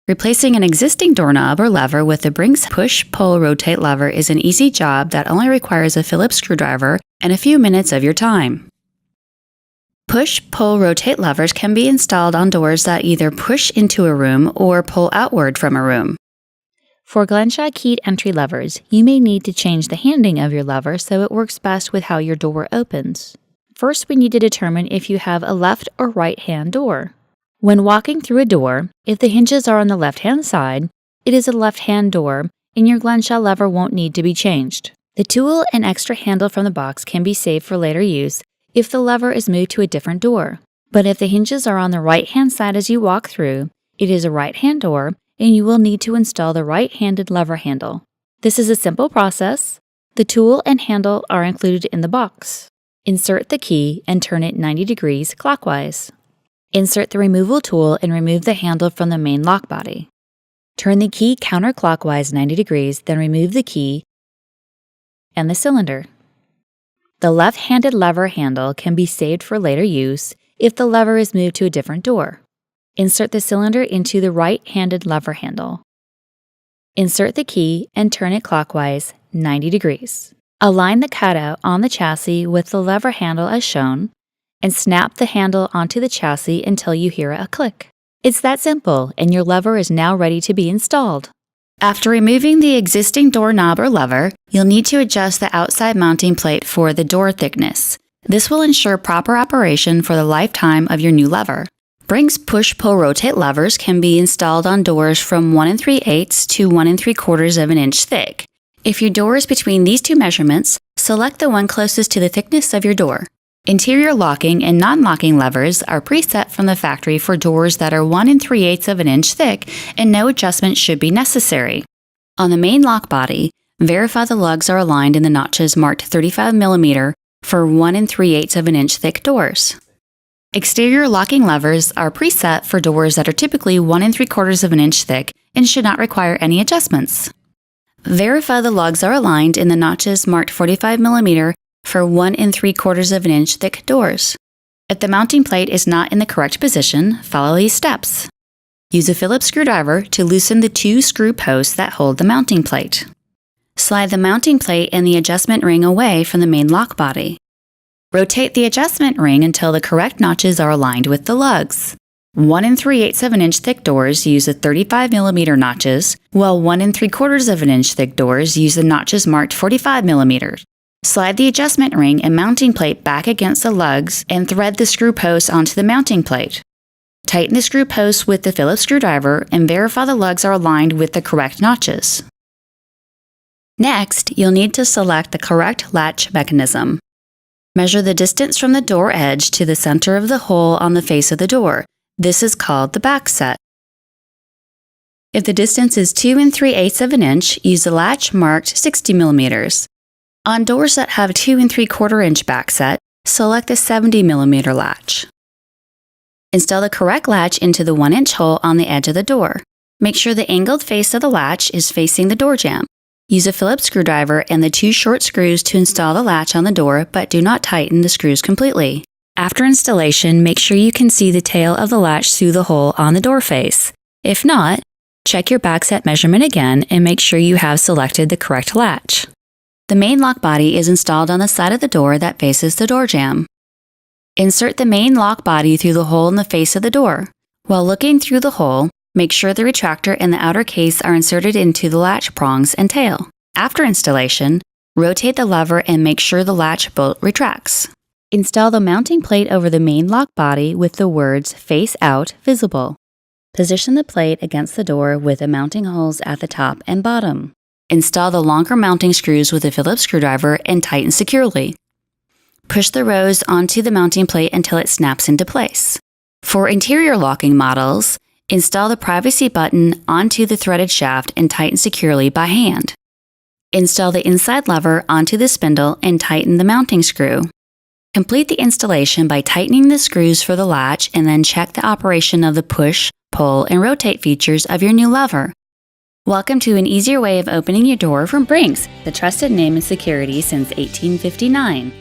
Replacing an existing doorknob or lever with the Brink's push-pull-rotate lever is an easy job that only requires a Phillips screwdriver and a few minutes of your time. Push-pull-rotate levers can be installed on doors that either push into a room or pull outward from a room. For Glenshaw keyed entry levers, you may need to change the handing of your lever so it works best with how your door opens. First, we need to determine if you have a left or right-hand door. When walking through a door, if the hinges are on the left-hand side, it is a left-hand door, and your Glenshaw lever won't need to be changed. The tool and extra handle from the box can be saved for later use if the lever is moved to a different door. But if the hinges are on the right-hand side as you walk through, it is a right-hand door, and you will need to install the right-handed lever handle. This is a simple process. The tool and handle are included in the box. Insert the key and turn it 90 degrees clockwise. Insert the removal tool and remove the handle from the main lock body. Turn the key counterclockwise 90 degrees, then remove the key and the cylinder. The left-handed lever handle can be saved for later use if the lever is moved to a different door. Insert the cylinder into the right-handed lever handle. Insert the key and turn it clockwise 90 degrees. Align the cutout on the chassis with the lever handle as shown, and snap the handle onto the chassis until you hear a click. It's that simple, and your lever is now ready to be installed. After removing the existing doorknob or lever, you'll need to adjust the outside mounting plate for the door thickness. This will ensure proper operation for the lifetime of your new lever. Brink's push-pull-rotate levers can be installed on doors from 1 3/8 to 1 3/4 of an inch thick. If your door is between these two measurements, select the one closest to the thickness of your door. Interior locking and non-locking levers are preset from the factory for doors that are 1 3/8 of an inch thick, and no adjustment should be necessary. On the main lock body, verify the lugs are aligned in the notches marked 35 mm for 1 3/8 of an inch thick doors. Exterior locking levers are preset for doors that are typically 1 3/4 of an inch thick and should not require any adjustments. Verify the lugs are aligned in the notches marked 45 mm for 1 3/4 of an inch thick doors. If the mounting plate is not in the correct position, follow these steps. Use a Phillips screwdriver to loosen the 2 screw posts that hold the mounting plate. Slide the mounting plate and the adjustment ring away from the main lock body. Rotate the adjustment ring until the correct notches are aligned with the lugs. 1 3/8 of an inch thick doors use the 35 mm notches, while 1 3/4 of an inch thick doors use the notches marked 45 mm. Slide the adjustment ring and mounting plate back against the lugs and thread the screw posts onto the mounting plate. Tighten the screw posts with the Phillips screwdriver and verify the lugs are aligned with the correct notches. Next, you'll need to select the correct latch mechanism. Measure the distance from the door edge to the center of the hole on the face of the door. This is called the back set. If the distance is 2 3/8 of an inch, use the latch marked 60 mm. On doors that have 2 3/4 inch back set, select the 70 mm latch. Install the correct latch into the 1 inch hole on the edge of the door. Make sure the angled face of the latch is facing the door jamb. Use a Phillips screwdriver and the 2 short screws to install the latch on the door, but do not tighten the screws completely. After installation, make sure you can see the tail of the latch through the hole on the door face. If not, check your back set measurement again and make sure you have selected the correct latch. The main lock body is installed on the side of the door that faces the door jamb. Insert the main lock body through the hole in the face of the door. While looking through the hole, make sure the retractor and the outer case are inserted into the latch prongs and tail. After installation, rotate the lever and make sure the latch bolt retracts. Install the mounting plate over the main lock body with the words "Face Out" visible. Position the plate against the door with the mounting holes at the top and bottom. Install the longer mounting screws with a Phillips screwdriver and tighten securely. Push the rose onto the mounting plate until it snaps into place. For interior locking models, install the privacy button onto the threaded shaft and tighten securely by hand. Install the inside lever onto the spindle and tighten the mounting screw. Complete the installation by tightening the screws for the latch and then check the operation of the push, pull, and rotate features of your new lever. Welcome to an easier way of opening your door from Brink's, the trusted name in security since 1859.